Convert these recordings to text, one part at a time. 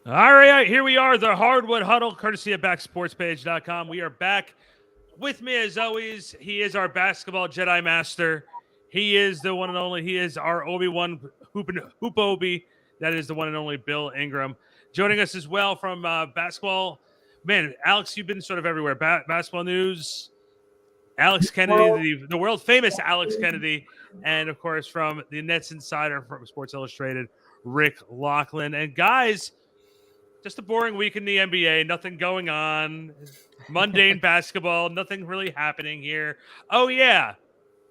All right, here we are, the Hardwood Huddle, courtesy of backsportspage.com. We are back. With me, as always, he is our basketball Jedi Master. He is the one and only. He is our Obi-Wan Hoop Obi. That is the one and only Bill Ingram. Joining us as well from basketball. Man, Alex, you've been sort of everywhere. Basketball news, Alex Kennedy, Well, the world famous Alex Kennedy, and of course from the Nets Insider from Sports Illustrated, Rick Laughland. And guys, just a boring week in the NBA. Nothing going on. Mundane basketball. Nothing really happening here. Oh, yeah.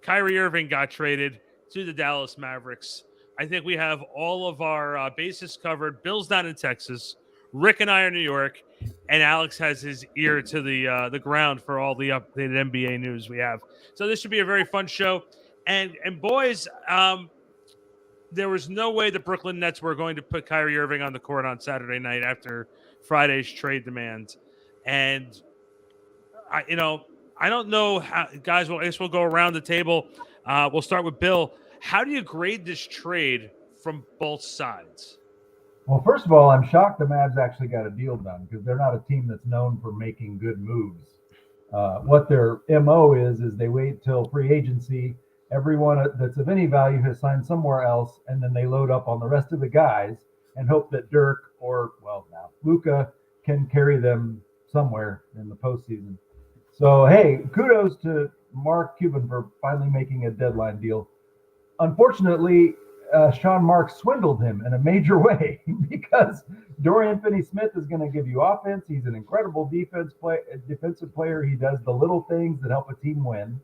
Kyrie Irving got traded to the Dallas Mavericks. I think we have all of our bases covered. Bill's down in Texas. Rick and I are in New York. And Alex has his ear to the ground for all the updated NBA news we have. So this should be a very fun show. And boys, there was no way the Brooklyn Nets were going to put Kyrie Irving on the court on Saturday night after Friday's trade demand. And I don't know how, guys. I guess we'll go around the table. We'll start with Bill. How do you grade this trade from both sides? well, first of all, I'm shocked the Mavs actually got a deal done because they're not a team that's known for making good moves. What their MO is they wait till free agency. Everyone that's of any value has signed somewhere else, and then they load up on the rest of the guys and hope that Dirk or, well, now Luka can carry them somewhere in the postseason. So, hey, kudos to Mark Cuban for finally making a deadline deal. Unfortunately, Sean Marks swindled him in a major way because Dorian Finney-Smith is going to give you offense. He's an incredible defensive player. He does the little things that help a team win.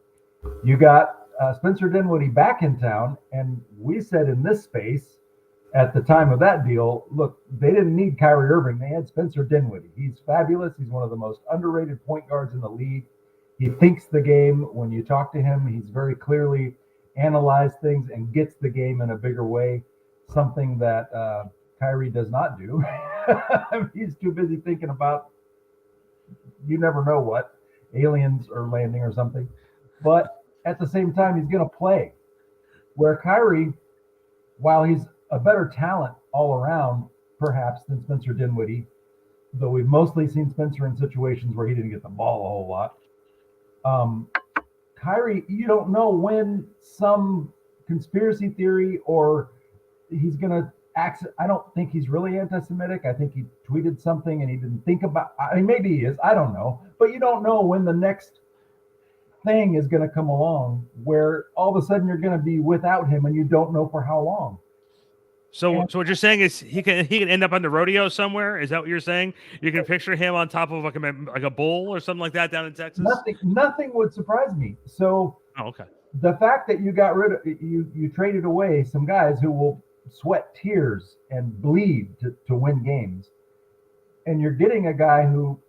You got Spencer Dinwiddie back in town, and we said in this space at the time of that deal, look, they didn't need Kyrie Irving. They had Spencer Dinwiddie. He's fabulous. He's one of the most underrated point guards in the league. He thinks the game. When you talk to him, he's very clearly analyze things and gets the game in a bigger way, something that Kyrie does not do. He's too busy thinking about you never know what, aliens are landing or something. But at the same time, he's going to play. Where Kyrie, while he's a better talent all around, perhaps, than Spencer Dinwiddie, though we've mostly seen Spencer in situations where he didn't get the ball a whole lot. Kyrie, you don't know when some conspiracy theory or he's going to act. I don't think he's really anti-Semitic. I think he tweeted something and he didn't think about. I mean, maybe he is. I don't know. But you don't know when the next thing is going to come along where all of a sudden you're going to be without him and you don't know for how long. So what you're saying is he can end up on the rodeo somewhere? Is that what you're saying? You can picture him on top of like a bull or something like that down in Texas? Nothing would surprise me. So okay. The fact that you got rid of you traded away some guys who will sweat tears and bleed to win games, and you're getting a guy who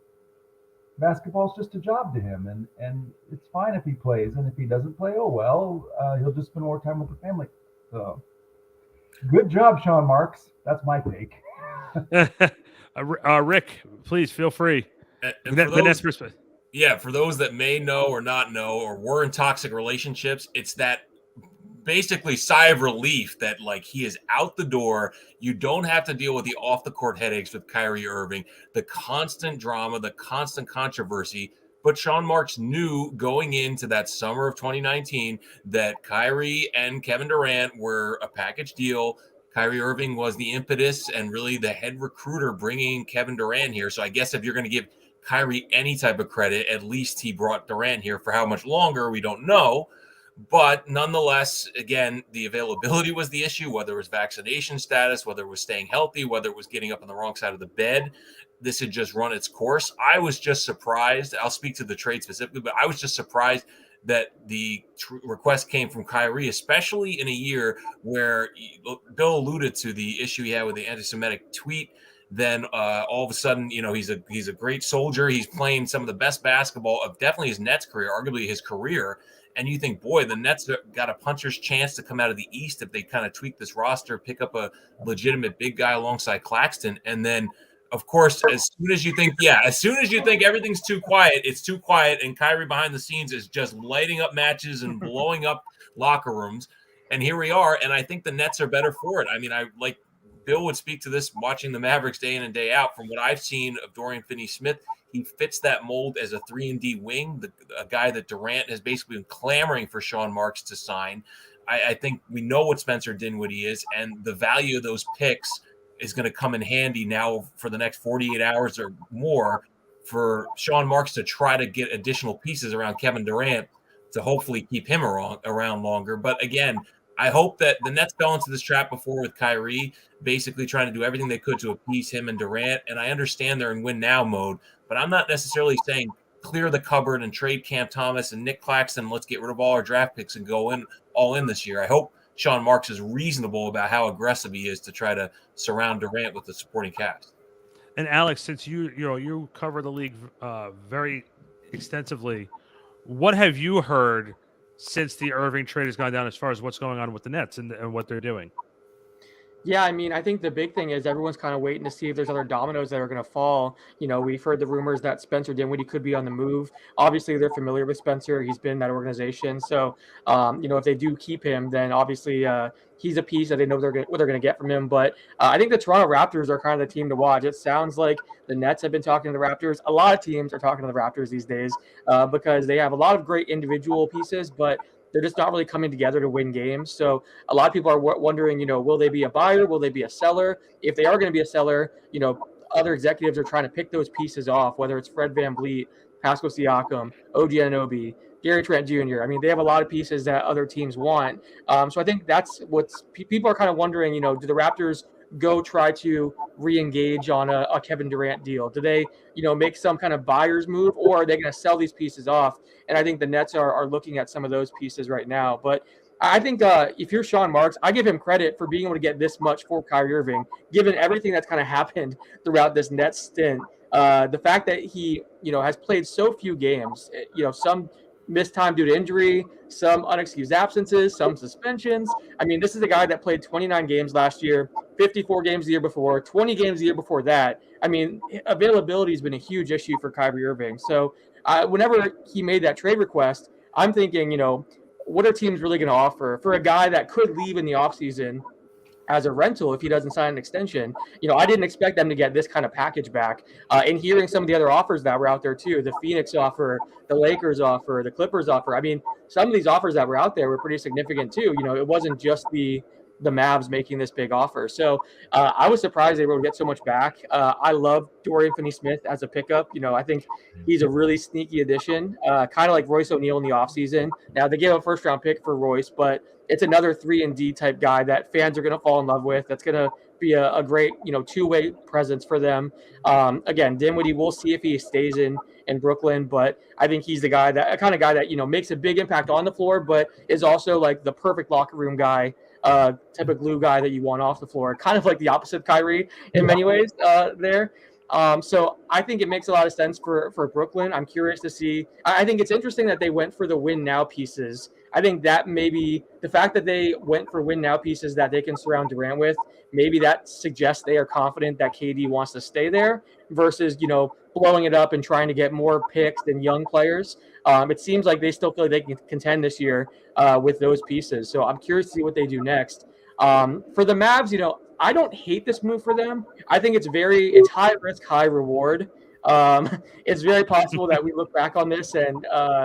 basketball's just a job to him, and it's fine if he plays, and if he doesn't play, oh well, he'll just spend more time with the family. So good job, Sean Marks. That's my take. Rick, please feel free. And the next perspective. Yeah, for those that may know or not know or were in toxic relationships, it's that basically sigh of relief that like he is out the door. You don't have to deal with the off the court headaches with Kyrie Irving, the constant drama, the constant controversy. But Sean Marks knew going into that summer of 2019 that Kyrie and Kevin Durant were a package deal. Kyrie Irving was the impetus and really the head recruiter bringing Kevin Durant here. So I guess if you're going to give Kyrie any type of credit, at least he brought Durant here. For how much longer, we don't know. But nonetheless, again, the availability was the issue, whether it was vaccination status, whether it was staying healthy, whether it was getting up on the wrong side of the bed. This had just run its course. I was just surprised. I'll speak to the trade specifically, but I was just surprised that the request came from Kyrie, especially in a year where Bill alluded to the issue he had with the anti-Semitic tweet. Then all of a sudden, you know, he's a great soldier. He's playing some of the best basketball of definitely his Nets career, arguably his career. And you think, boy, the Nets got a puncher's chance to come out of the East if they kind of tweak this roster, pick up a legitimate big guy alongside Claxton. And then, of course, as soon as you think everything's too quiet, it's too quiet. And Kyrie behind the scenes is just lighting up matches and blowing up locker rooms. And here we are. And I think the Nets are better for it. I mean, Bill would speak to this watching the Mavericks day in and day out. From what I've seen of Dorian Finney-Smith, he fits that mold as a 3-and-D wing, a guy that Durant has basically been clamoring for Sean Marks to sign. I think we know what Spencer Dinwiddie is, and the value of those picks is going to come in handy now for the next 48 hours or more for Sean Marks to try to get additional pieces around Kevin Durant to hopefully keep him around longer. But again, I hope that the Nets fell into this trap before with Kyrie, basically trying to do everything they could to appease him and Durant. And I understand they're in win now mode, but I'm not necessarily saying clear the cupboard and trade Cam Thomas and Nick Claxton. Let's get rid of all our draft picks and go in all in this year. I hope Sean Marks is reasonable about how aggressive he is to try to surround Durant with the supporting cast. And Alex, since you cover the league very extensively, what have you heard since the Irving trade has gone down as far as what's going on with the Nets and what they're doing? Yeah, I mean, I think the big thing is everyone's kind of waiting to see if there's other dominoes that are going to fall. We've heard the rumors that Spencer Dinwiddie could be on the move. Obviously, they're familiar with Spencer. He's been in that organization. So, if they do keep him, then obviously he's a piece that they know what they're going to get from him. But I think the Toronto Raptors are kind of the team to watch. It sounds like the Nets have been talking to the Raptors. A lot of teams are talking to the Raptors these days because they have a lot of great individual pieces, but they're just not really coming together to win games. So a lot of people are wondering, will they be a buyer? Will they be a seller? If they are going to be a seller, other executives are trying to pick those pieces off, whether it's Fred VanVleet, Pascal Siakam, OG Anunoby, Gary Trent Jr. I mean, they have a lot of pieces that other teams want. So I think that's what's people are kind of wondering, do the Raptors go try to re-engage on a Kevin Durant deal? Do they, make some kind of buyer's move, or are they going to sell these pieces off? And I think the Nets are looking at some of those pieces right now. But I think if you're Sean Marks, I give him credit for being able to get this much for Kyrie Irving, given everything that's kind of happened throughout this Nets stint. The fact that he, has played so few games, some missed time due to injury, some unexcused absences, some suspensions. I mean, this is a guy that played 29 games last year, 54 games the year before, 20 games the year before that. I mean, availability has been a huge issue for Kyrie Irving. So whenever he made that trade request, I'm thinking, what are teams really going to offer for a guy that could leave in the offseason as a rental if he doesn't sign an extension? I didn't expect them to get this kind of package back. And hearing some of the other offers that were out there too, the Phoenix offer, the Lakers offer, the Clippers offer. I mean, some of these offers that were out there were pretty significant too. It wasn't just the Mavs making this big offer. So I was surprised they were able to get so much back. I love Dorian Finney-Smith as a pickup. I think he's a really sneaky addition, kind of like Royce O'Neal in the offseason. Now, they gave a first-round pick for Royce, but it's another 3-and-D type guy that fans are going to fall in love with. That's going to be a great, two-way presence for them. Again, Dinwiddie, we'll see if he stays in Brooklyn, but I think he's the guy kind of guy that, makes a big impact on the floor, but is also like the perfect locker room guy, type of glue guy that you want off the floor, kind of like the opposite of Kyrie in many ways there. So I think it makes a lot of sense for Brooklyn. I'm curious to see. I think it's interesting that they went for the win now pieces. I think that maybe the fact that they went for win now pieces that they can surround Durant with, maybe that suggests they are confident that KD wants to stay there versus, blowing it up and trying to get more picks than young players. It seems like they still feel like they can contend this year with those pieces. So I'm curious to see what they do next. For the Mavs, I don't hate this move for them. I think it's high risk, high reward. It's very possible that we look back on this and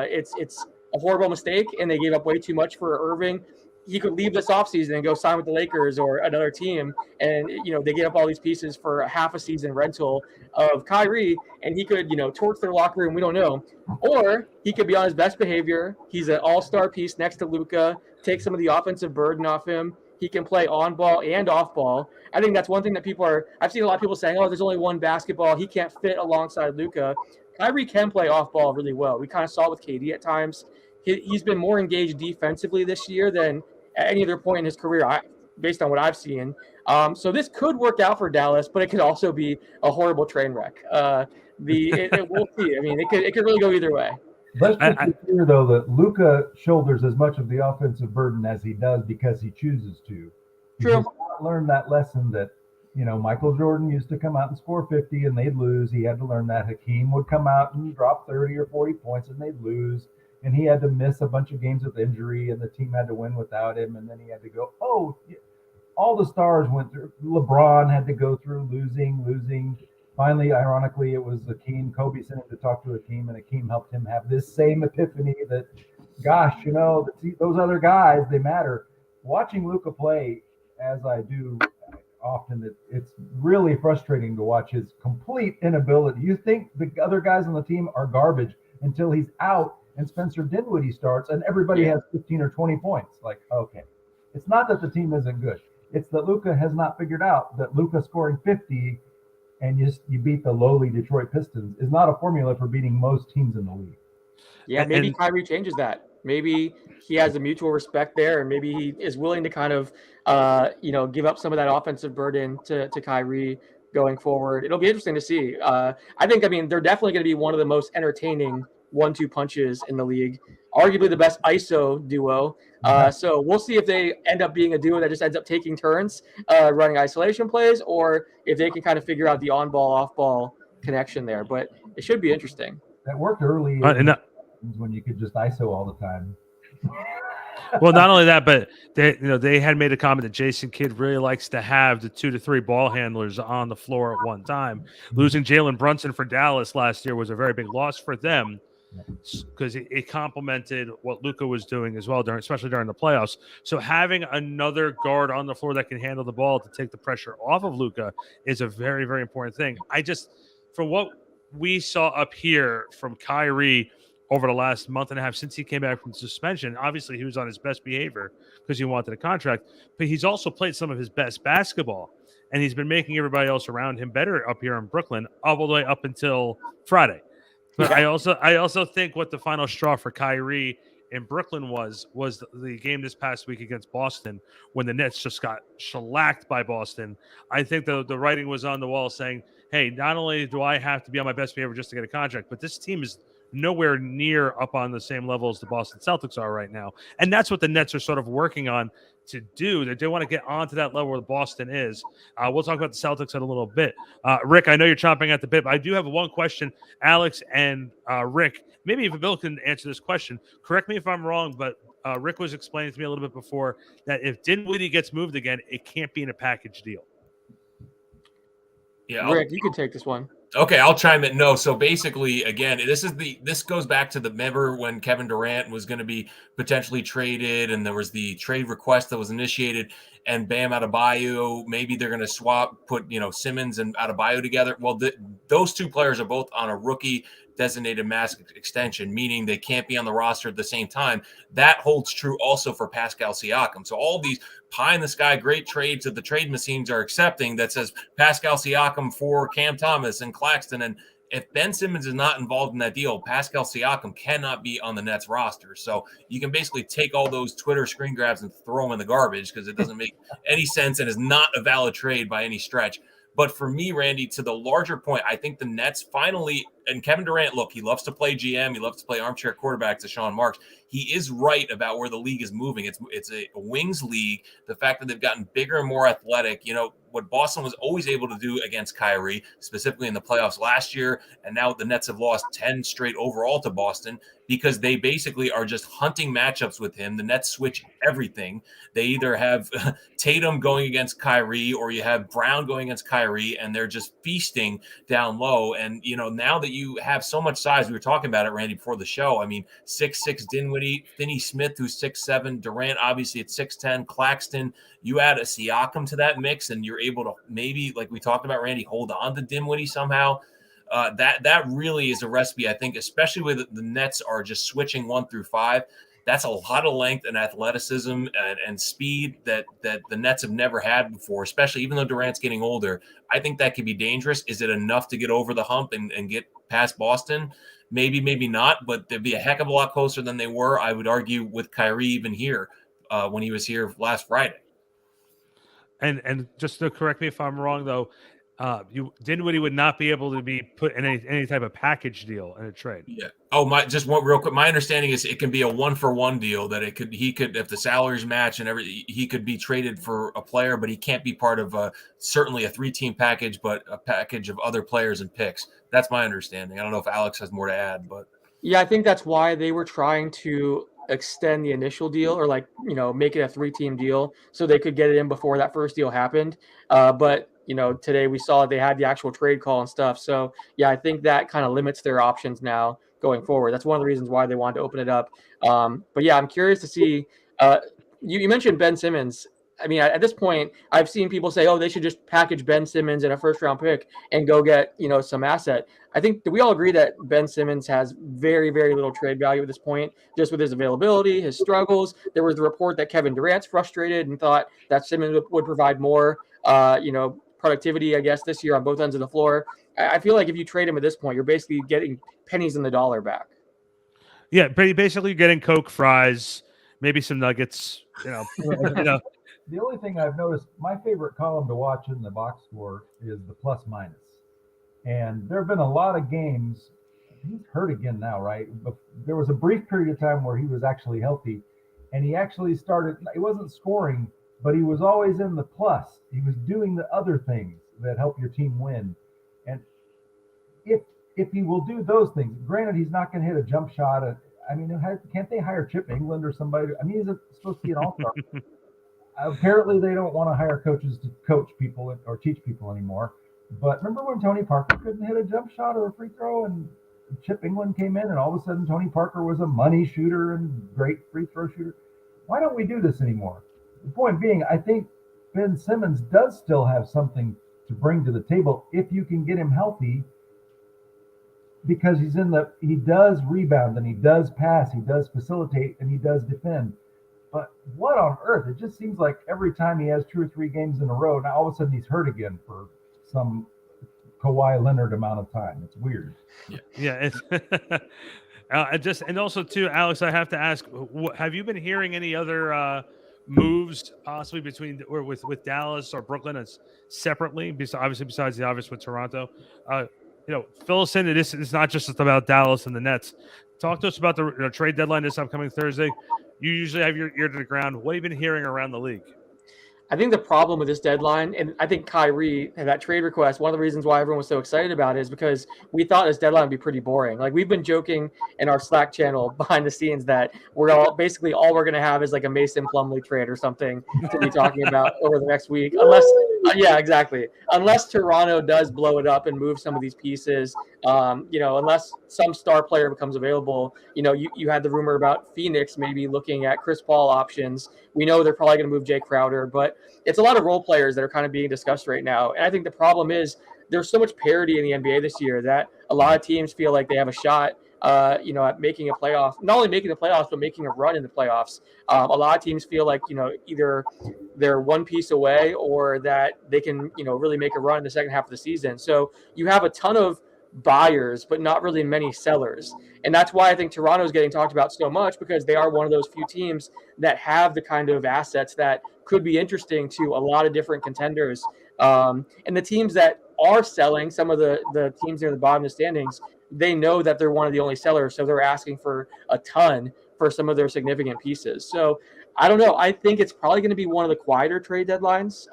it's a horrible mistake and they gave up way too much for Irving. He could leave this offseason and go sign with the Lakers or another team. And, they gave up all these pieces for a half a season rental of Kyrie, and he could, torch their locker room. We don't know. Or he could be on his best behavior. He's an all-star piece next to Luka, take some of the offensive burden off him. He can play on ball and off ball. I think that's one thing that I've seen a lot of people saying, there's only one basketball. He can't fit alongside Luka. Kyrie can play off ball really well. We kind of saw it with KD at times. He's been more engaged defensively this year than at any other point in his career, based on what I've seen. So this could work out for Dallas, but it could also be a horrible train wreck. We'll see. I mean, it could really go either way. Let's just be clear, though, that Luka shoulders as much of the offensive burden as he does because he chooses to. He True. Learned that lesson that, Michael Jordan used to come out and score 50 and they'd lose. He had to learn that. Hakeem would come out and drop 30 or 40 points and they'd lose. And he had to miss a bunch of games with injury, and the team had to win without him. And then he had to go, all the stars went through. LeBron had to go through losing. Finally, ironically, it was Akeem. Kobe sent him to talk to Akeem, and Akeem helped him have this same epiphany that, gosh, those other guys, they matter. Watching Luka play, as I do often, it's really frustrating to watch his complete inability. You think the other guys on the team are garbage until he's out and Spencer Dinwiddie starts and everybody has 15 or 20 points. Like, okay, it's not that the team isn't good. It's that Luka has not figured out that Luka scoring 50 and you beat the lowly Detroit Pistons is not a formula for beating most teams in the league. Yeah, maybe Kyrie changes that. Maybe he has a mutual respect there, and maybe he is willing to kind of, give up some of that offensive burden to Kyrie going forward. It'll be interesting to see. I mean, they're definitely going to be one of the most entertaining 1-2 punches in the league. Arguably the best ISO duo. So we'll see if they end up being a duo that just ends up taking turns running isolation plays, or if they can kind of figure out the on-ball, off-ball connection there. But it should be interesting. That worked early when you could just ISO all the time. Well, not only that, but they had made a comment that Jason Kidd really likes to have the 2 to 3 ball handlers on the floor at one time. Losing Jalen Brunson for Dallas last year was a very big loss for them because it complemented what Luka was doing as well, especially during the playoffs. So having another guard on the floor that can handle the ball to take the pressure off of Luka is a very, very important thing. From what we saw up here from Kyrie over the last month and a half since he came back from suspension, obviously he was on his best behavior because he wanted a contract, but he's also played some of his best basketball, and he's been making everybody else around him better up here in Brooklyn all the way up until Friday. But I also think what the final straw for Kyrie in Brooklyn was the game this past week against Boston when the Nets just got shellacked by Boston. I think the writing was on the wall saying, hey, not only do I have to be on my best behavior just to get a contract, but this team is nowhere near up on the same level as the Boston Celtics are right now. And that's what the Nets are sort of working on to do. They want to get onto that level where Boston is. We'll talk about the Celtics in a little bit. Rick, I know you're chomping at the bit, but I do have one question. Alex and Rick, maybe even Bill can answer this question. Correct me if I'm wrong, but Rick was explaining to me a little bit before that if Dinwiddie gets moved again, it can't be in a package deal. Yeah, Rick, you can take this one. Okay, I'll chime in. No, so basically, again, this goes back to remember when Kevin Durant was going to be potentially traded, and there was the trade request that was initiated, and Bam Adebayo, maybe they're going to put Simmons and Adebayo together. Well, those two players are both on a rookie designated max extension, meaning they can't be on the roster at the same time. That holds true also for Pascal Siakam. So all these pie-in-the-sky great trades that the trade machines are accepting that says Pascal Siakam for Cam Thomas and Claxton, and if Ben Simmons is not involved in that deal, Pascal Siakam cannot be on the Nets roster. So you can basically take all those Twitter screen grabs and throw them in the garbage because it doesn't make any sense and is not a valid trade by any stretch. But for me, Randy, to the larger point, I think the Nets finally, and Kevin Durant, look, he loves to play GM. He loves to play armchair quarterback to Sean Marks. He is right about where the league is moving. It's a wings league. The fact that they've gotten bigger and more athletic, what Boston was always able to do against Kyrie, specifically in the playoffs last year, and now the Nets have lost 10 straight overall to Boston because they basically are just hunting matchups with him. The Nets switch everything. They either have Tatum going against Kyrie or you have Brown going against Kyrie, and they're just feasting down low. And, now that you have so much size, we were talking about it, Randy, before the show. I mean, 6'6" Dinwiddie, Finney Smith, who's 6'7", Durant, obviously at 6'10", Claxton. You add a Siakam to that mix, and you're able to maybe, like we talked about, Randy, hold on to Dinwiddie somehow. That really is a recipe, I think, especially with the Nets are just switching 1 through 5. That's a lot of length and athleticism and speed that the Nets have never had before, especially even though Durant's getting older. I think that could be dangerous. Is it enough to get over the hump and get past Boston? Maybe, maybe not, but they'd be a heck of a lot closer than they were, I would argue, with Kyrie even here when he was here last Friday. And just to correct me if I'm wrong, though, Dinwiddie would not be able to be put in any type of package deal in a trade. Yeah. Oh, just one real quick. My understanding is it can be a 1-for-1 deal that he could, if the salaries match and everything, he could be traded for a player, but he can't be part of certainly a 3-team package, but a package of other players and picks. That's my understanding. I don't know if Alex has more to add, but yeah, I think that's why they were trying to extend the initial deal or like, make it a 3-team deal so they could get it in before that first deal happened. But today we saw they had the actual trade call and stuff. So yeah, I think that kind of limits their options now going forward. That's one of the reasons why they wanted to open it up. But yeah, I'm curious to see. You mentioned Ben Simmons. I mean, at this point, I've seen people say, "Oh, they should just package Ben Simmons in a first-round pick and go get some asset." I think, do we all agree that Ben Simmons has very, very little trade value at this point, just with his availability, his struggles? There was the report that Kevin Durant's frustrated and thought that Simmons would provide more, productivity, I guess, this year on both ends of the floor. I feel like if you trade him at this point, you're basically getting pennies in the dollar back. Yeah, basically getting Coke, fries, maybe some nuggets. The only thing I've noticed, my favorite column to watch in the box score is the plus minus. And there have been a lot of games. He's hurt again now, right? But there was a brief period of time where he was actually healthy, and he actually started. He wasn't scoring, but he was always in the plus. He was doing the other things that help your team win. And if he will do those things, granted, he's not going to hit a jump shot. Can't they hire Chip England or somebody? I mean, he's supposed to be an all-star. Apparently, they don't want to hire coaches to coach people or teach people anymore. But remember when Tony Parker couldn't hit a jump shot or a free throw, and Chip England came in, and all of a sudden Tony Parker was a money shooter and great free throw shooter? Why don't we do this anymore? The point being, I think Ben Simmons does still have something to bring to the table if you can get him healthy, because he does rebound and he does pass, he does facilitate, and he does defend. But what on earth? It just seems like every time he has 2 or 3 games in a row, now all of a sudden he's hurt again for some Kawhi Leonard amount of time. It's weird. Yeah. And also too, Alex, I have to ask: have you been hearing any other moves possibly between or with Dallas or Brooklyn as separately? Obviously, besides the obvious with Toronto, fill us in. It's not just about Dallas and the Nets. Talk to us about the trade deadline this upcoming Thursday. You usually have your ear to the ground. What have you been hearing around the league? I think the problem with this deadline, and I think Kyrie and that trade request, one of the reasons why everyone was so excited about it is because we thought this deadline would be pretty boring. Like, we've been joking in our Slack channel behind the scenes that all we're going to have is like a Mason Plumlee trade or something to be talking about over the next week. Unless Toronto does blow it up and move some of these pieces, unless some star player becomes available. You had the rumor about Phoenix maybe looking at Chris Paul options. We know they're probably going to move Jay Crowder, but it's a lot of role players that are kind of being discussed right now. And I think the problem is there's so much parity in the NBA this year that a lot of teams feel like they have a shot, at making a playoff, not only making the playoffs, but making a run in the playoffs. A lot of teams feel like, either they're one piece away or that they can, really make a run in the second half of the season. So you have a ton of buyers, but not really many sellers. And that's why I think Toronto is getting talked about so much, because they are one of those few teams that have the kind of assets that could be interesting to a lot of different contenders. And the teams that are selling, some of the teams near the bottom of the standings, they know that they're one of the only sellers. So they're asking for a ton for some of their significant pieces. So I don't know. I think it's probably going to be one of the quieter trade deadlines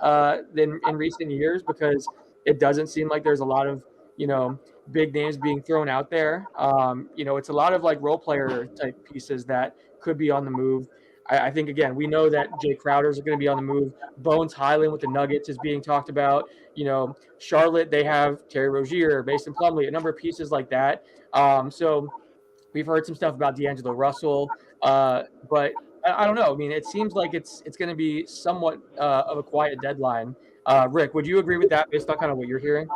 than in recent years, because it doesn't seem like there's a lot of, big names being thrown out there. It's a lot of like role player type pieces that could be on the move. I think, again, we know that Jay Crowder's going to be on the move. Bones Highland with the Nuggets is being talked about. Charlotte, they have Terry Rozier, Mason Plumlee, a number of pieces like that. So we've heard some stuff about D'Angelo Russell, but I don't know. I mean, it seems like it's going to be somewhat of a quiet deadline. Rick, would you agree with that based on kind of what you're hearing?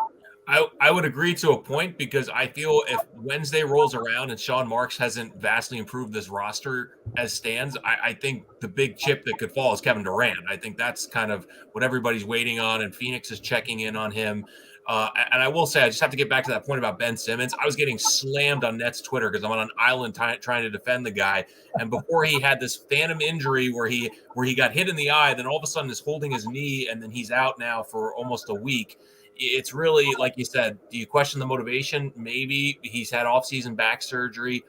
I would agree to a point, because I feel if Wednesday rolls around and Sean Marks hasn't vastly improved this roster as stands, I think the big chip that could fall is Kevin Durant. I think that's kind of what everybody's waiting on, and Phoenix is checking in on him. And I will say, I just have to get back to that point about Ben Simmons. I was getting slammed on Nets Twitter because I'm on an island trying to defend the guy. And before he had this phantom injury where he got hit in the eye, then all of a sudden is holding his knee, and then he's out now for almost a week. It's really, like you said, do you question the motivation? Maybe. He's had offseason back surgery.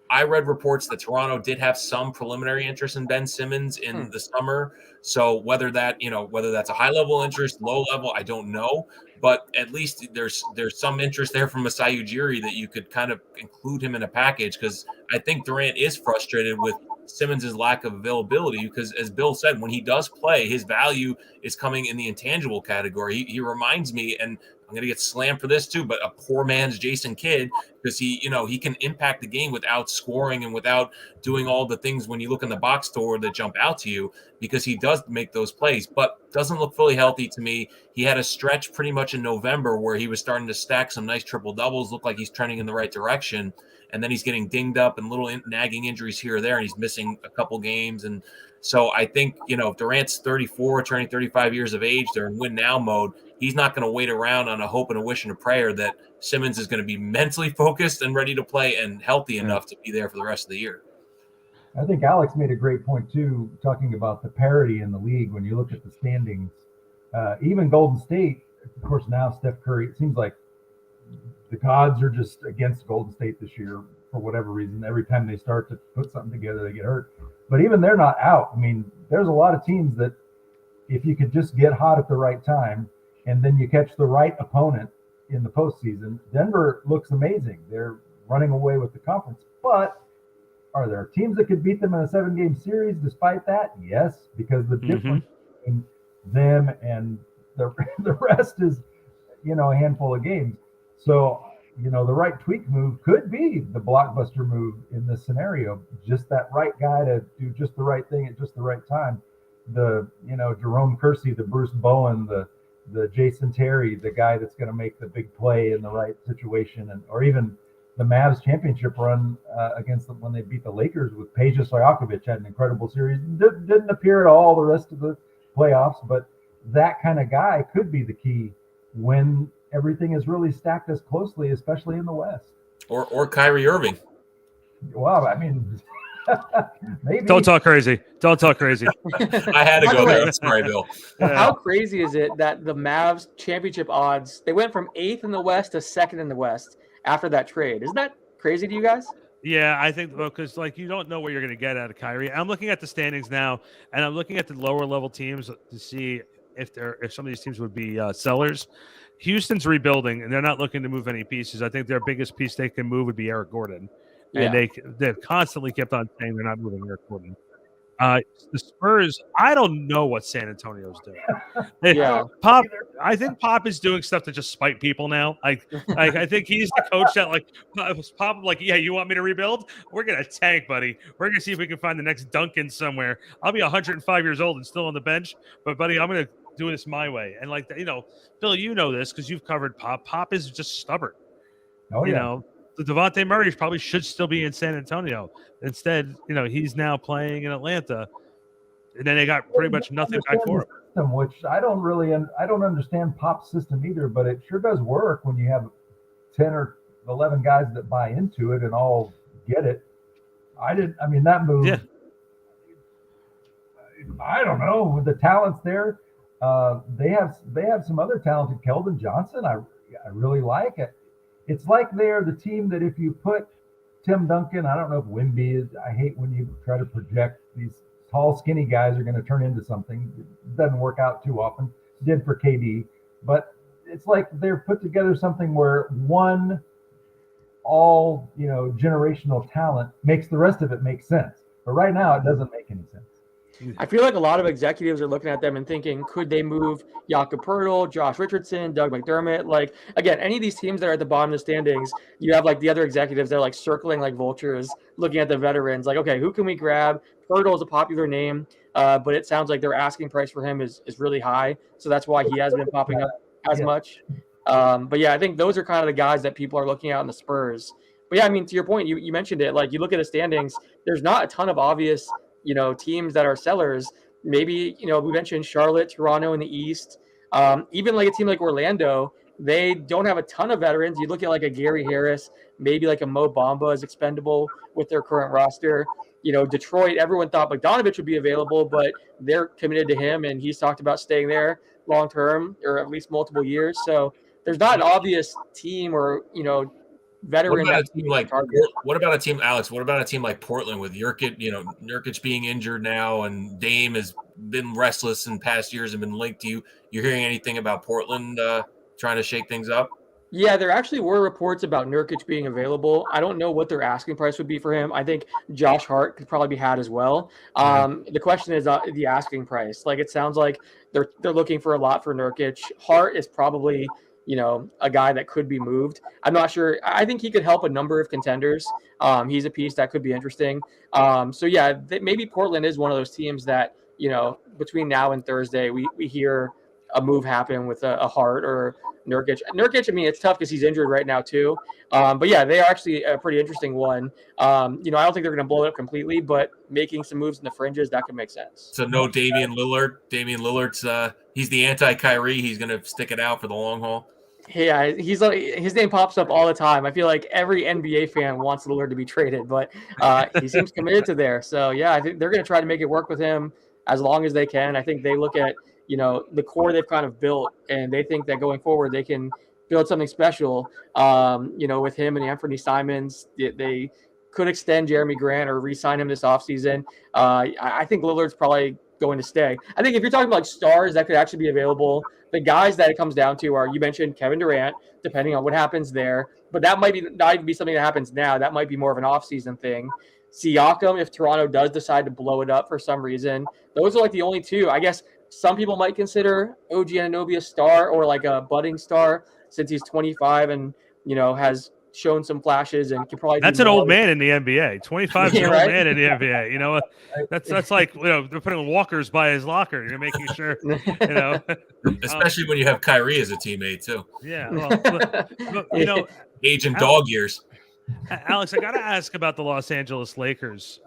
I read reports that Toronto did have some preliminary interest in Ben Simmons in the summer. So whether that's a high level interest, low level, I don't know. But at least there's some interest there from Masai Ujiri that you could kind of include him in a package, because I think Durant is frustrated with Simmons' lack of availability, because as Bill said, when he does play, his value is coming in the intangible category. He reminds me, and I'm going to get slammed for this too, but a poor man's Jason Kidd, because he can impact the game without scoring and without doing all the things when you look in the box score that jump out to you, because he does make those plays, but doesn't look fully healthy to me. He had a stretch pretty much in November where he was starting to stack some nice triple doubles, look like he's trending in the right direction. And then he's getting dinged up and little nagging injuries here or there, and he's missing a couple games. And so I think, if Durant's 34, turning 35 years of age, they're in win now mode. He's not going to wait around on a hope and a wish and a prayer that Simmons is going to be mentally focused and ready to play and healthy enough to be there for the rest of the year. I think Alex made a great point too, talking about the parity in the league. When you look at the standings, even Golden State, of course, now Steph Curry, it seems like the odds are just against Golden State this year for whatever reason. Every time they start to put something together, they get hurt. But even they're not out. I mean, there's a lot of teams that if you could just get hot at the right time and then you catch the right opponent in the postseason, Denver looks amazing. They're running away with the conference. But are there teams that could beat them in a 7-game series despite that? Yes, because the difference between them and the rest is, a handful of games. So, the right tweak move could be the blockbuster move in this scenario. Just that right guy to do just the right thing at just the right time. The, Jerome Kersey, the Bruce Bowen, the Jason Terry, the guy that's going to make the big play in the right situation, or even the Mavs championship run against them when they beat the Lakers with Peja Stojakovic had an incredible series. Didn't appear at all the rest of the playoffs, but that kind of guy could be the key when everything is really stacked as closely, especially in the West. Or Kyrie Irving. Wow, I mean, maybe. Don't talk crazy. I had to go there. I'm sorry, Bill. How crazy is it that the Mavs championship odds, they went from 8th in the West to 2nd in the West after that trade? Isn't that crazy to you guys? Yeah, I think because you don't know what you're going to get out of Kyrie. I'm looking at the standings now, and I'm looking at the lower level teams to see if some of these teams would be sellers. Houston's rebuilding, and they're not looking to move any pieces. I think their biggest piece they can move would be Eric Gordon, and they've constantly kept on saying they're not moving Eric Gordon. The Spurs, I don't know what San Antonio's doing. Pop, I think Pop is doing stuff to just spite people now. I think he's the coach that Pop, yeah, you want me to rebuild? We're gonna tank, buddy. We're gonna see if we can find the next Duncan somewhere. I'll be 105 years old and still on the bench, but buddy, I'm gonna do this my way. And Bill, you know this because you've covered Pop. Pop is just stubborn. Oh yeah. The Devontae Murray probably should still be in San Antonio. Instead, he's now playing in Atlanta, and then they got pretty much nothing back for him. System, which I don't understand Pop's system either, but it sure does work when you have 10 or 11 guys that buy into it and all get it. That move. Yeah. I don't know, with the talents there. They have some other talented. Keldon Johnson, I really like it. It's like they're the team that if you put Tim Duncan, I don't know if Wemby is. I hate when you try to project these tall, skinny guys are going to turn into something. It doesn't work out too often. It did for KD, but it's like they're put together something where one all generational talent makes the rest of it make sense. But right now, it doesn't make any sense. I feel like a lot of executives are looking at them and thinking, could they move Jakob Poeltl, Josh Richardson, Doug McDermott? Again, any of these teams that are at the bottom of the standings, you have the other executives that are circling like vultures, looking at the veterans. Okay, who can we grab? Poeltl is a popular name, but it sounds like their asking price for him is really high. So that's why he hasn't been popping up as much. But yeah, I think those are kind of the guys that people are looking at in the Spurs. But yeah, to your point, you mentioned it. You look at the standings, there's not a ton of obvious teams that are sellers. Maybe, we mentioned Charlotte, Toronto in the East. Even a team like Orlando, they don't have a ton of veterans. You look at a Gary Harris, maybe a Mo Bamba is expendable with their current roster. Detroit, everyone thought Bogdanovich would be available, but they're committed to him, and he's talked about staying there long term or at least multiple years. So there's not an obvious team or veteran. What about a team, Alex? What about a team like Portland with Nurkic? Nurkic being injured now, and Dame has been restless in past years and been linked to you. You're hearing anything about Portland trying to shake things up? Yeah, there actually were reports about Nurkic being available. I don't know what their asking price would be for him. I think Josh Hart could probably be had as well. The question is the asking price. Like it sounds like they're looking for a lot for Nurkic. Hart is probably a guy that could be moved. I'm not sure. I think he could help a number of contenders. He's a piece that could be interesting. So yeah, maybe Portland is one of those teams that between now and Thursday we hear a move happen with a Hart or Nurkic. I mean, it's tough because he's injured right now too. But yeah, they are actually a pretty interesting one. I don't think they're going to blow it up completely, but making some moves in the fringes, that could make sense. So no Damian Lillard. Damian Lillard's he's the anti-Kyrie. He's going to stick it out for the long haul. Yeah, his name pops up all the time. I feel like every NBA fan wants Lillard to be traded, but he seems committed to there. So yeah, I think they're going to try to make it work with him as long as they can. I think they look at the core they've kind of built, and they think that going forward they can build something special. With him and Anthony Simons, they could extend Jeremy Grant or re-sign him this offseason. I think Lillard's probably going to stay. I think if you're talking about like stars that could actually be available, the guys that it comes down to are, you mentioned Kevin Durant, depending on what happens there, but that might not even be something that happens now. That might be more of an offseason thing. Siakam, if Toronto does decide to blow it up for some reason, those are like the only two. I guess some people might consider OG Anunoby a star or like a budding star since he's 25 and, has shown some flashes and can probably. That's an old man in the NBA. 25 is an old man in the NBA. That's like they're putting walkers by his locker. You're making sure, Especially when you have Kyrie as a teammate too. Yeah, well, age and dog years. Alex, I got to ask about the Los Angeles Lakers.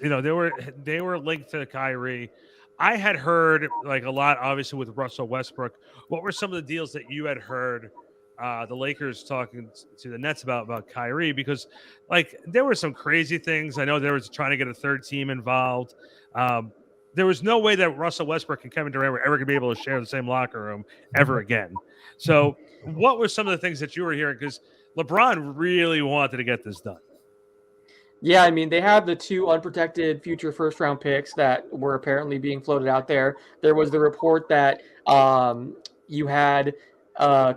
They were linked to Kyrie. I had heard like a lot, obviously, with Russell Westbrook. What were some of the deals that you had heard the Lakers talking to the Nets about Kyrie? Because like there were some crazy things. I know there was trying to get a third team involved. There was no way that Russell Westbrook and Kevin Durant were ever going to be able to share the same locker room ever again. So what were some of the things that you were hearing? Because LeBron really wanted to get this done. Yeah, I mean, they have the two unprotected future first-round picks that were apparently being floated out there. There was the report that you had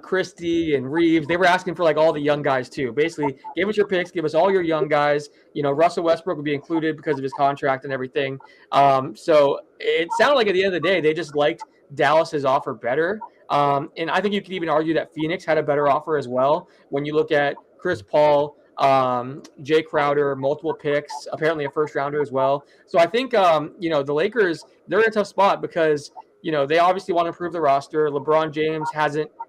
Christie and Reeves. They were asking for like all the young guys too. Basically, give us your picks, give us all your young guys. Russell Westbrook would be included because of his contract and everything. So it sounded like at the end of the day, they just liked Dallas's offer better. And I think you could even argue that Phoenix had a better offer as well. When you look at Chris Paul, Jay Crowder, multiple picks, apparently a first rounder as well. So I think, the Lakers, they're in a tough spot because, they obviously want to improve the roster. LeBron James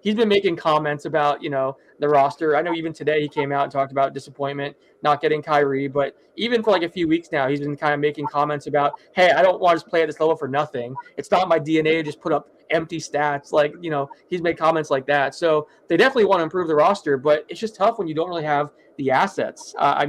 he's been making comments about, the roster. I know even today he came out and talked about disappointment not getting Kyrie, but even for like a few weeks now, he's been kind of making comments about, hey, I don't want to play at this level for nothing. It's not my DNA to just put up empty stats. Like, he's made comments like that. So they definitely want to improve the roster, but it's just tough when you don't really have the assets. I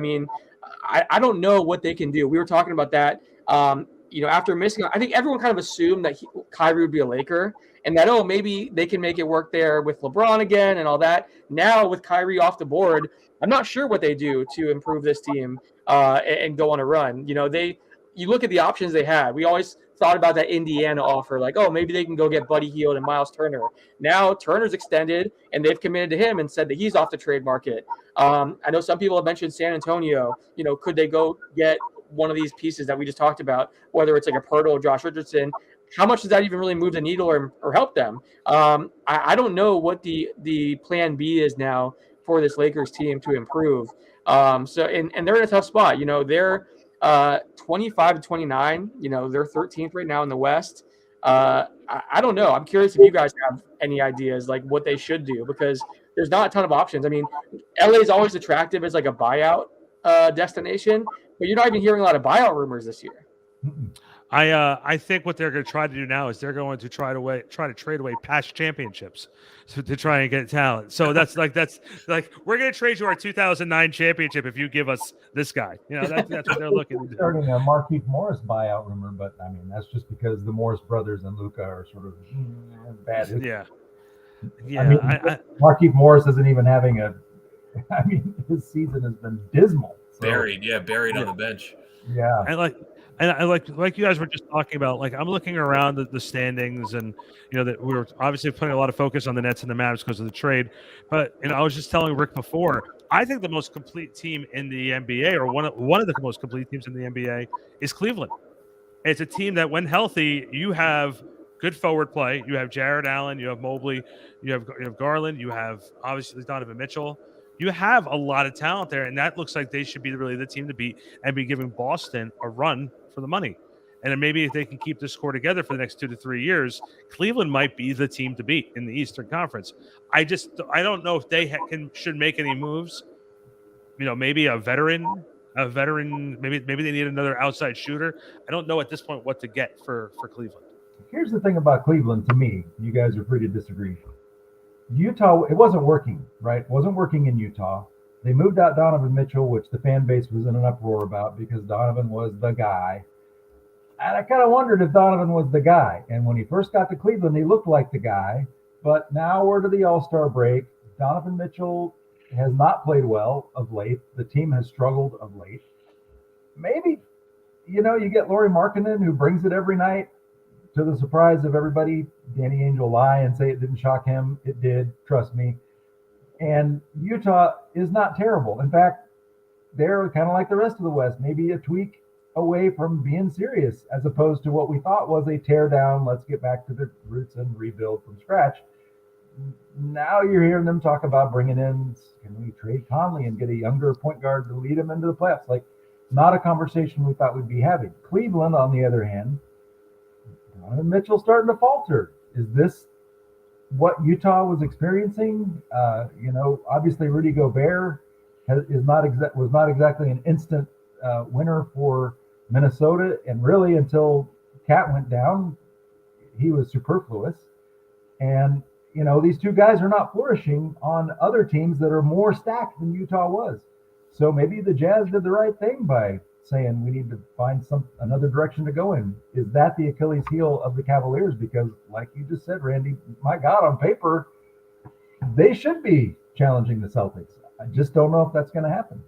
don't know what they can do. We were talking about that, after missing, I think everyone kind of assumed that Kyrie would be a Laker and that, maybe they can make it work there with LeBron again and all that. Now with Kyrie off the board, I'm not sure what they do to improve this team and go on a run. You look at the options they had. We always thought about that Indiana offer, like, maybe they can go get Buddy Hield and Miles Turner. Now Turner's extended, and they've committed to him and said that he's off the trade market. I know some people have mentioned San Antonio. Could they go get one of these pieces that we just talked about, whether it's like a Pirtle or Josh Richardson? How much does that even really move the needle or help them? I don't know what the plan B is now for this Lakers team to improve. And they're in a tough spot. They're 25 to 29. They're 13th right now in the West. I don't know. I'm curious if you guys have any ideas like what they should do, because there's not a ton of options. I mean, LA is always attractive as like a buyout destination, but you're not even hearing a lot of buyout rumors this year. I think what they're going to try to do now is they're going to try to trade away past championships to try and get talent. So that's like we're going to trade you our 2009 championship if you give us this guy. That's what they're looking to do. Starting a Markieff Morris buyout rumor, but I mean that's just because the Morris brothers and Luka are sort of bad. Yeah. I mean, Markieff Morris isn't even having his season has been dismal. So. Buried on the bench. Yeah. And And I like you guys were just talking about, like, I'm looking around the standings, and that we were obviously putting a lot of focus on the Nets and the Mavs because of the trade. But I was just telling Rick before, I think the most complete team in the NBA, or one of the most complete teams in the NBA, is Cleveland. It's a team that, when healthy, you have good forward play. You have Jared Allen, you have Mobley, you have Garland, you have obviously Donovan Mitchell. You have a lot of talent there, and that looks like they should be really the team to beat and be giving Boston a run for the money. And then maybe if they can keep this core together for the next 2 to 3 years, Cleveland might be the team to beat in the Eastern Conference. I don't know if they should make any moves. Maybe a veteran. Maybe they need another outside shooter. I don't know at this point what to get for Cleveland. Here's the thing about Cleveland to me. You guys are free to disagree. Utah, it wasn't working, right? It wasn't working in Utah. They moved out Donovan Mitchell, which the fan base was in an uproar about because Donovan was the guy. And I kind of wondered if Donovan was the guy. And when he first got to Cleveland, he looked like the guy. But now we're to the All-Star break. Donovan Mitchell has not played well of late. The team has struggled of late. Maybe, you get Lauri Markkanen, who brings it every night, to the surprise of everybody. Danny Ainge will lie and say it didn't shock him. It did, trust me. And Utah is not terrible. In fact, they're kind of like the rest of the West, maybe a tweak away from being serious, as opposed to what we thought was a tear down, let's get back to the roots and rebuild from scratch. Now you're hearing them talk about bringing in, can we trade Conley and get a younger point guard to lead them into the playoffs? Like, not a conversation we thought we'd be having. Cleveland, on the other hand, Donovan Mitchell starting to falter. Is this what Utah was experiencing? Obviously Rudy Gobert was not exactly an instant winner for Minnesota, and really until Cat went down, he was superfluous. And these two guys are not flourishing on other teams that are more stacked than Utah was. So maybe the Jazz did the right thing by saying we need to find another direction to go in. Is that the Achilles heel of the Cavaliers? Because like you just said, Randy, my God, on paper, they should be challenging the Celtics. I just don't know if that's going to happen.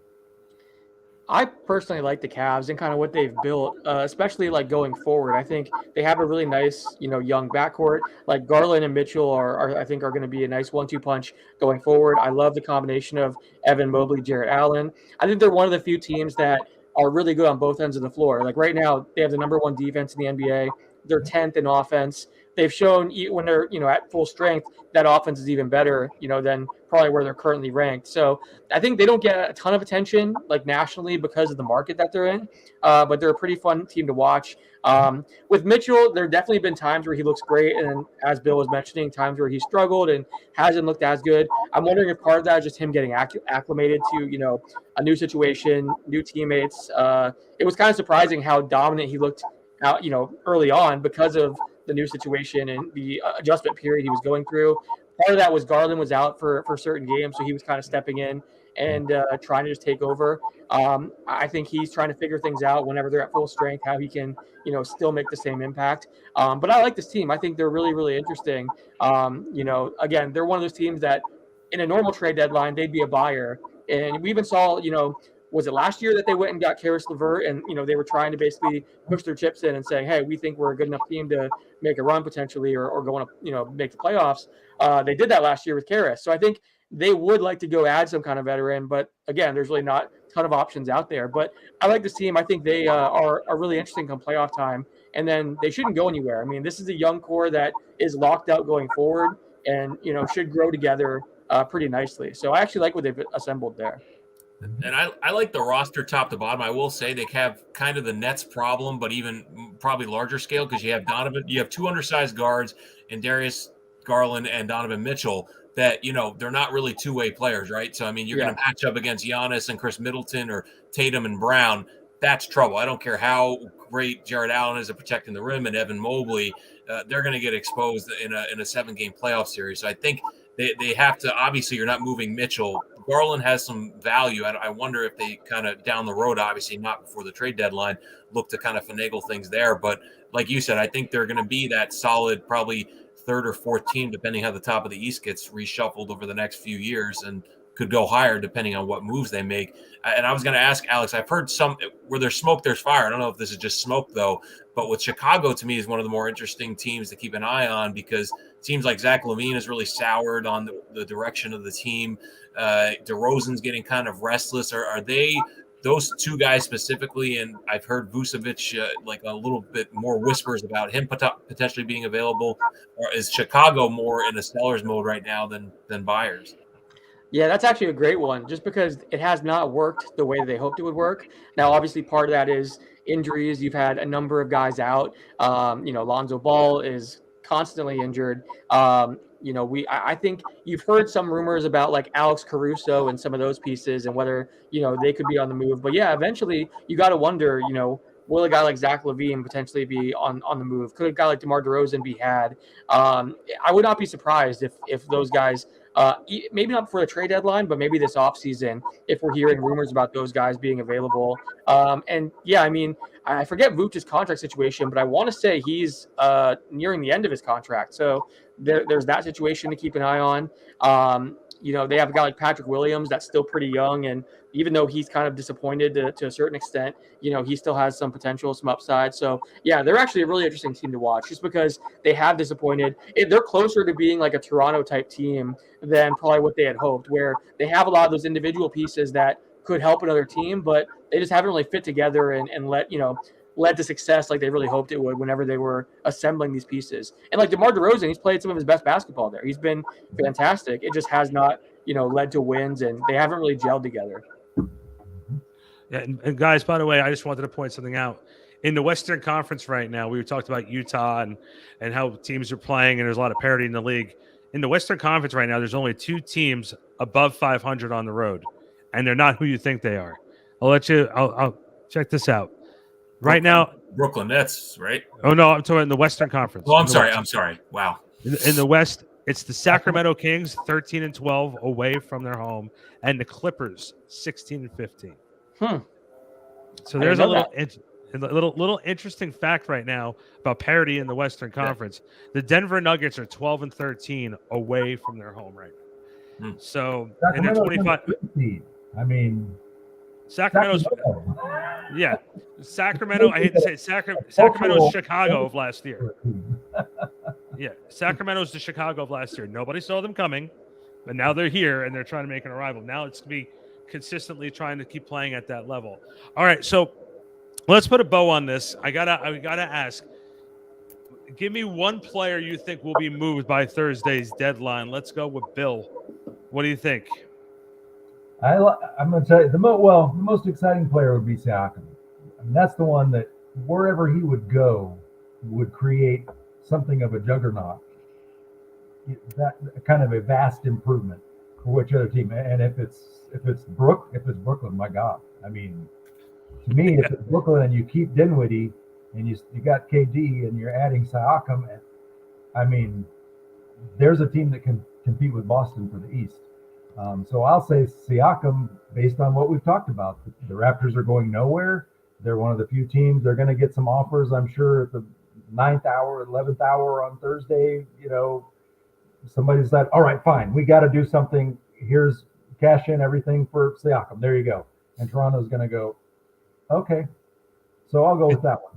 I personally like the Cavs and kind of what they've built, especially like going forward. I think they have a really nice, young backcourt. Like Garland and Mitchell are I think are going to be a nice 1-2 punch going forward. I love the combination of Evan Mobley, Jared Allen. I think they're one of the few teams that are really good on both ends of the floor. Like right now, they have the number 1 defense in the NBA. They're 10th in offense. They've shown when they're, at full strength, that offense is even better, than probably where they're currently ranked. So I think they don't get a ton of attention like nationally because of the market that they're in, but they're a pretty fun team to watch. With Mitchell, there definitely been times where he looks great, and as Bill was mentioning, times where he struggled and hasn't looked as good. I'm wondering if part of that is just him getting acclimated to, a new situation, new teammates. It was kind of surprising how dominant he looked out, early on because of the new situation and the adjustment period he was going through. Part of that was Garland was out for certain games, so he was kind of stepping in and trying to just take over. I think he's trying to figure things out whenever they're at full strength, how he can, still make the same impact. But I like this team. I think they're really, really interesting. Again, they're one of those teams that in a normal trade deadline, they'd be a buyer. And we even saw, was it last year that they went and got Karis LeVert and, they were trying to basically push their chips in and say, hey, we think we're a good enough team to make a run potentially or go on make the playoffs. They did that last year with Karis. So I think they would like to go add some kind of veteran, but again, there's really not a ton of options out there. But I like this team. I think they are really interesting come playoff time, and then they shouldn't go anywhere. I mean, this is a young core that is locked out going forward and, should grow together pretty nicely. So I actually like what they've assembled there. And I like the roster top to bottom. I will say they have kind of the Nets problem, but even probably larger scale because you have Donovan, you have 2 undersized guards and Darius Garland and Donovan Mitchell that, they're not really two-way players, right? So, I mean, you're going to match up against Giannis and Chris Middleton or Tatum and Brown. That's trouble. I don't care how great Jared Allen is at protecting the rim and Evan Mobley. They're going to get exposed in a 7-game playoff series. So I think they have to, obviously, you're not moving Mitchell. Garland has some value. I wonder if they kind of down the road, obviously not before the trade deadline, look to kind of finagle things there. But like you said, I think they're going to be that solid, probably 3rd or 4th team, depending how the top of the East gets reshuffled over the next few years, and could go higher depending on what moves they make. And I was going to ask Alex, I've heard some where there's smoke, there's fire. I don't know if this is just smoke though, but with Chicago to me is one of the more interesting teams to keep an eye on, because it seems like Zach LaVine has really soured on the direction of the team. DeRozan's getting kind of restless. Are they those two guys specifically? And I've heard Vucevic like a little bit more whispers about him potentially being available. Or is Chicago more in a seller's mode right now than buyers? Yeah, that's actually a great one, just because it has not worked the way they hoped it would work. Now, obviously, part of that is injuries. You've had a number of guys out. Lonzo Ball is constantly injured. I think you've heard some rumors about like Alex Caruso and some of those pieces and whether, they could be on the move. But yeah, eventually you got to wonder, will a guy like Zach LaVine potentially be on the move? Could a guy like DeMar DeRozan be had? I would not be surprised if those guys, maybe not before the trade deadline, but maybe this offseason, if we're hearing rumors about those guys being available. I forget Vucevic's contract situation, but I want to say he's nearing the end of his contract. So there's that situation to keep an eye on. They have a guy like Patrick Williams that's still pretty young, and even though he's kind of disappointed to a certain extent, he still has some potential, some upside. So yeah, they're actually a really interesting team to watch, just because they have disappointed. They're closer to being like a Toronto type team than probably what they had hoped, where they have a lot of those individual pieces that could help another team, but they just haven't really fit together and led to success like they really hoped it would whenever they were assembling these pieces. And like DeMar DeRozan, he's played some of his best basketball there. He's been fantastic. It just has not, led to wins, and they haven't really gelled together. Yeah, and guys, by the way, I just wanted to point something out. In the Western Conference right now, we talked about Utah and how teams are playing, and there's a lot of parity in the league. In the Western Conference right now, there's only 2 teams above 500 on the road, and they're not who you think they are. I'll check this out. Right now, Brooklyn Nets, right? Oh no, I'm talking in the Western Conference. Oh, I'm sorry. Wow. In the West, it's the Sacramento Kings 13-12 away from their home, and the Clippers 16-15. So there's a little interesting fact right now about parity in the Western Conference. Yeah. The Denver Nuggets are 12-13 away from their home right now. So and they're 25. I mean, Sacramento's. Yeah, Sacramento. I hate to say it. Sacramento's Chicago of last year. Yeah, Sacramento's the Chicago of last year. Nobody saw them coming, but now they're here and they're trying to make an arrival. Now it's going to be consistently trying to keep playing at that level. All right, so let's put a bow on this. I gotta ask. Give me one player you think will be moved by Thursday's deadline. Let's go with Bill. What do you think? I'm going to tell you the most exciting player would be Siakam. I mean, that's the one that wherever he would go would create something of a juggernaut. That kind of a vast improvement for which other team. And if it's Brooklyn, my God. I mean, to me, if it's Brooklyn and you keep Dinwiddie and you got KD and you're adding Siakam, I mean, there's a team that can compete with Boston for the East. So I'll say Siakam, based on what we've talked about. The Raptors are going nowhere. They're one of the few teams. They're going to get some offers, I'm sure, at the 9th hour, 11th hour on Thursday. Somebody said, all right, fine, we got to do something. Here's cash in everything for Siakam. There you go. And Toronto's going to go, okay. So I'll go with that one.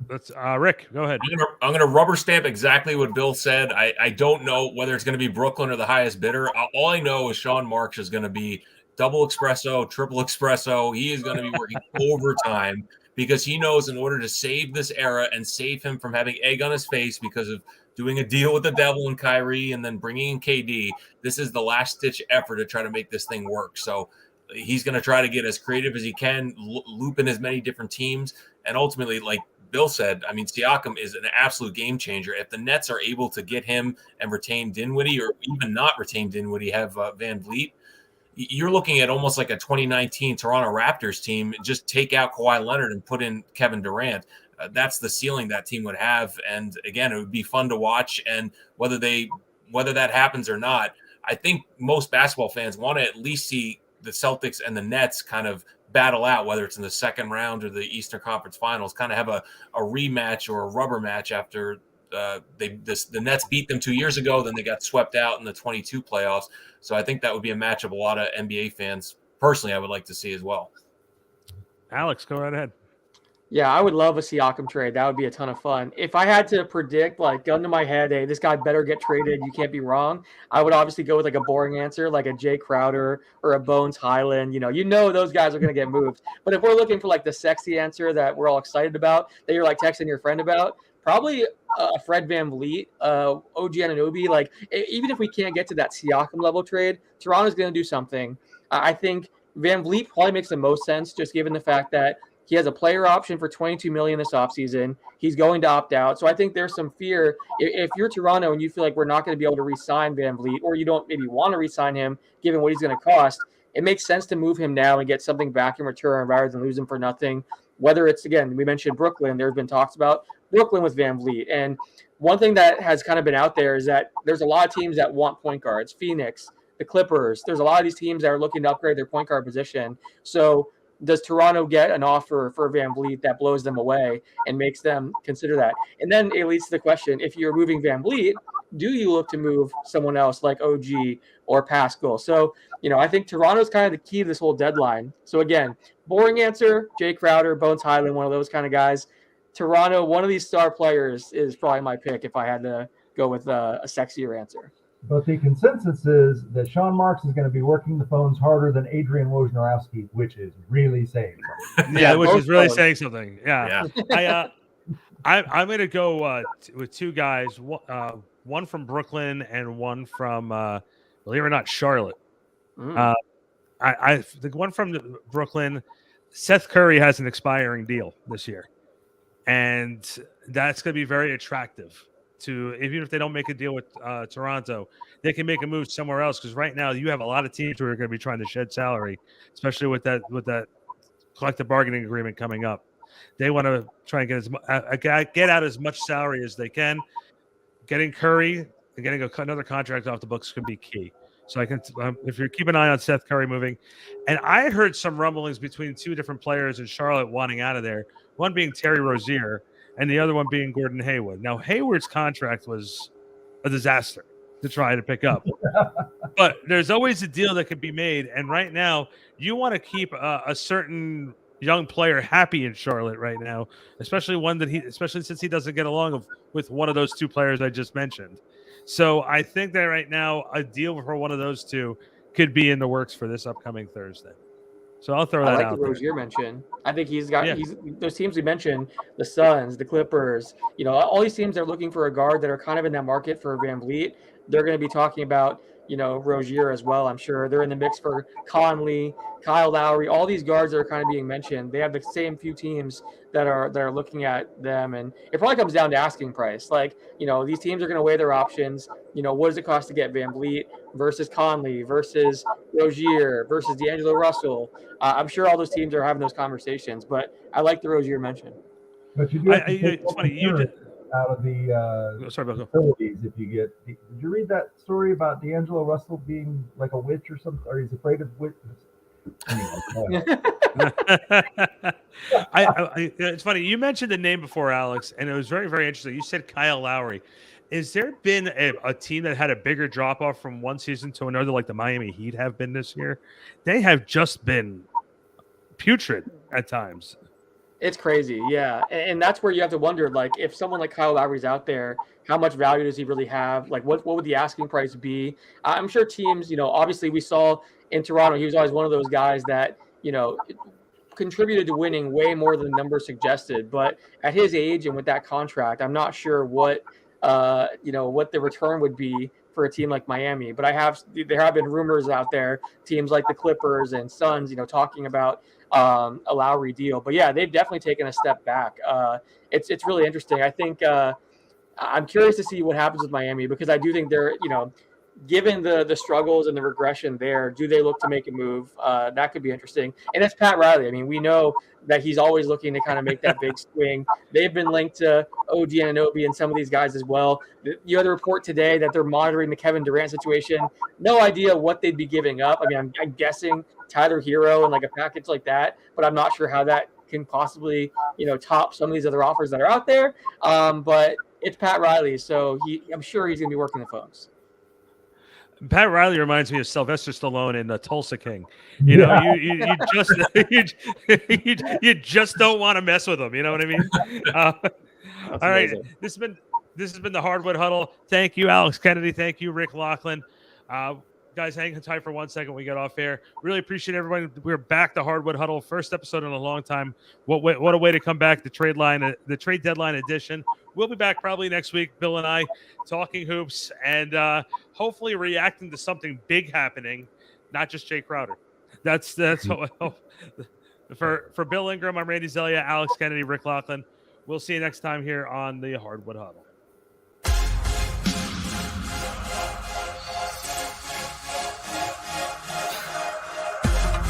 Let's Rick, go ahead. I'm going to rubber stamp exactly what Bill said. I don't know whether it's going to be Brooklyn or the highest bidder. All I know is Sean Marks is going to be double espresso, triple espresso. He is going to be working overtime because he knows in order to save this era and save him from having egg on his face because of doing a deal with the devil and Kyrie and then bringing in KD, this is the last-ditch effort to try to make this thing work. So he's going to try to get as creative as he can, loop in as many different teams, and ultimately, like Bill said, I mean, Siakam is an absolute game changer. If the Nets are able to get him and retain Dinwiddie, or even not retain Dinwiddie, have Van Vliet, you're looking at almost like a 2019 Toronto Raptors team. Just take out Kawhi Leonard and put in Kevin Durant. That's the ceiling that team would have. And again, it would be fun to watch. And whether that happens or not, I think most basketball fans want to at least see the Celtics and the Nets kind of battle out, whether it's in the second round or the Eastern Conference Finals, kind of have a rematch or a rubber match after the Nets beat them 2 years ago. Then they got swept out in the 22 playoffs. So I think that would be a matchup a lot of NBA fans personally I would like to see as well. Alex, go right ahead. Yeah, I would love a Siakam trade. That would be a ton of fun. If I had to predict, like, gun to my head, hey, this guy better get traded, you can't be wrong, I would obviously go with like a boring answer, like a Jay Crowder or a Bones Highland. You know those guys are going to get moved. But if we're looking for like the sexy answer that we're all excited about, that you're like texting your friend about, probably Fred VanVleet, OG Anunoby. Like, even if we can't get to that Siakam level trade, Toronto's going to do something. I think VanVleet probably makes the most sense, just given the fact that he has a player option for $22 million this offseason. He's going to opt out. So I think there's some fear. If you're Toronto and you feel like we're not going to be able to re-sign VanVleet, or you don't maybe want to re-sign him given what he's going to cost, it makes sense to move him now and get something back in return rather than lose him for nothing. Whether it's, again, we mentioned Brooklyn. There's been talks about Brooklyn with VanVleet. And one thing that has kind of been out there is that there's a lot of teams that want point guards. Phoenix, the Clippers. There's a lot of these teams that are looking to upgrade their point guard position. So does Toronto get an offer for VanVleet that blows them away and makes them consider that? And then it leads to the question, if you're moving VanVleet, do you look to move someone else like OG or Pascal? So, I think Toronto's kind of the key to this whole deadline. So again, boring answer, Jay Crowder, Bones Highland, one of those kind of guys. Toronto, one of these star players is probably my pick if I had to go with a sexier answer. But the consensus is that Sean Marks is going to be working the phones harder than Adrian Wojnarowski, which is really saying something. Yeah, which is really saying something. Yeah. I'm going to go with two guys, one from Brooklyn and one from, believe it or not, Charlotte. I the one from Brooklyn, Seth Curry has an expiring deal this year, and that's going to be very attractive. Even if they don't make a deal with Toronto, they can make a move somewhere else, because right now you have a lot of teams who are going to be trying to shed salary, especially with that collective bargaining agreement coming up. They want to try and get out as much salary as they can. Getting Curry and getting another contract off the books could be key. So I can, if you keep an eye on Seth Curry moving, and I heard some rumblings between two different players in Charlotte wanting out of there. One being Terry Rozier, and the other one being Gordon Hayward. Now, Hayward's contract was a disaster to try to pick up. But there's always a deal that could be made. And right now, you want to keep a certain young player happy in Charlotte right now, especially since he doesn't get along with one of those two players I just mentioned. So I think that right now, a deal for one of those two could be in the works for this upcoming Thursday. So I'll throw that out. I like the Rozier mention. I think he's those teams we mentioned, the Suns, the Clippers, all these teams are looking for a guard that are kind of in that market for VanVleet. They're going to be talking about, Rozier as well. I'm sure they're in the mix for Conley, Kyle Lowry, all these guards that are kind of being mentioned. They have the same few teams that are looking at them, and it probably comes down to asking price. Like, these teams are going to weigh their options. What does it cost to get VanVleet versus Conley versus Rozier versus D'Angelo Russell? I'm sure all those teams are having those conversations, but I like the Rozier mention. But you do it's funny, you did out of the facilities if you get. Did you read that story about D'Angelo Russell being like a witch or something, or he's afraid of witches? Anyway, it's funny. You mentioned the name before, Alex, and it was very, very interesting. You said Kyle Lowry. Has there been a team that had a bigger drop off from one season to another, like the Miami Heat have been this year? They have just been putrid at times. It's crazy, yeah. And that's where you have to wonder, like, if someone like Kyle Lowry's out there, how much value does he really have? Like, what would the asking price be? I'm sure teams, obviously we saw in Toronto, he was always one of those guys that, contributed to winning way more than the numbers suggested. But at his age and with that contract, I'm not sure what the return would be for a team like Miami. But there have been rumors out there, teams like the Clippers and Suns, talking about a Lowry deal. But yeah, they've definitely taken a step back. It's really interesting. I think I'm curious to see what happens with Miami, because I do think they're, given the struggles and the regression there, do they look to make a move? That could be interesting. And it's Pat Riley. I mean, we know that he's always looking to kind of make that big swing. They've been linked to OG Anunoby and some of these guys as well. You had a report today that they're monitoring the Kevin Durant situation. No idea what they'd be giving up. I mean, I'm guessing Tyler Hero and like a package like that, but I'm not sure how that can possibly, top some of these other offers that are out there. But It's Pat Riley, so I'm sure he's gonna be working the phones. Pat Riley reminds me of Sylvester Stallone in Tulsa King. You know, you just you just don't want to mess with him. You know what I mean? All right, this has been the Hardwood Huddle. Thank you, Alex Kennedy. Thank you, Rick Laughland. Guys, hang tight for 1 second. We get off air. Really appreciate everybody. We're back to Hardwood Huddle. First episode in a long time. What a way to come back. The trade deadline edition. We'll be back probably next week. Bill and I talking hoops and hopefully reacting to something big happening, not just Jay Crowder. That's what for Bill Ingram. I'm Randy Zelia, Alex Kennedy, Rick Laughland. We'll see you next time here on the Hardwood Huddle.